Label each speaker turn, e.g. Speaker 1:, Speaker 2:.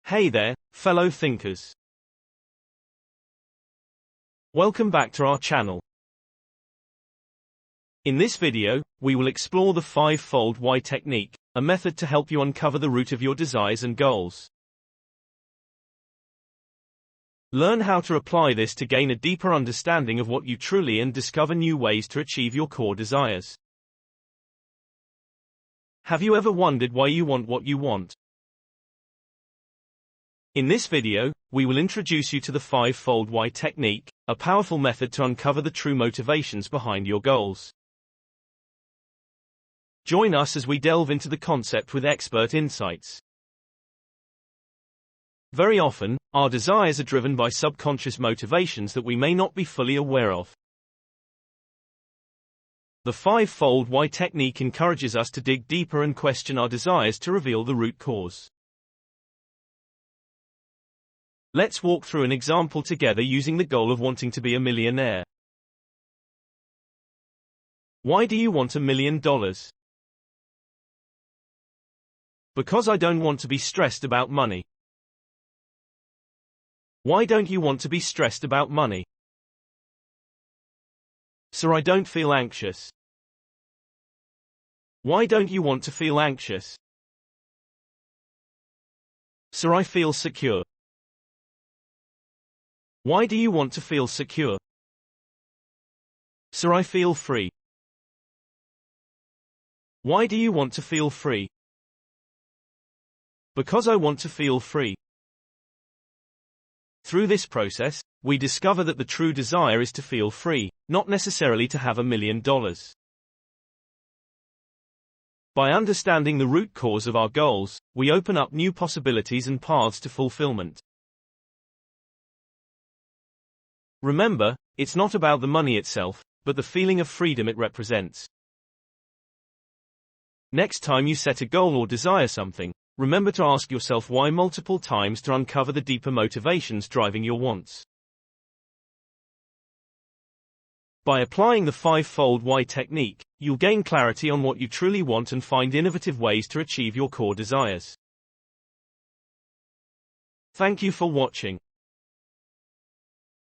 Speaker 1: Hey there, fellow thinkers. Welcome back to our channel. In this video, we will explore the 5-fold why technique, a method to help you uncover the root of your desires and goals. Learn how to apply this to gain a deeper understanding of what you truly and discover new ways to achieve your core desires. Have you ever wondered why you want what you want? In this video, we will introduce you to the 5-fold why technique, a powerful method to uncover the true motivations behind your goals. Join us as we delve into the concept with expert insights. Very often, our desires are driven by subconscious motivations that we may not be fully aware of. The 5-fold why technique encourages us to dig deeper and question our desires to reveal the root cause. Let's walk through an example together using the goal of wanting to be a millionaire. Why do you want $1 million? Because I don't want to be stressed about money. Why don't you want to be stressed about money? Sir, I don't feel anxious. Why don't you want to feel anxious? Sir, I feel secure. Why do you want to feel secure? Sir, I feel free. Why do you want to feel free? Because I want to feel free. Through this process, we discover that the true desire is to feel free, not necessarily to have $1 million. By understanding the root cause of our goals, we open up new possibilities and paths to fulfillment. Remember, it's not about the money itself, but the feeling of freedom it represents. Next time you set a goal or desire something, remember to ask yourself why multiple times to uncover the deeper motivations driving your wants. By applying the 5-fold why technique, you'll gain clarity on what you truly want and find innovative ways to achieve your core desires. Thank you for watching.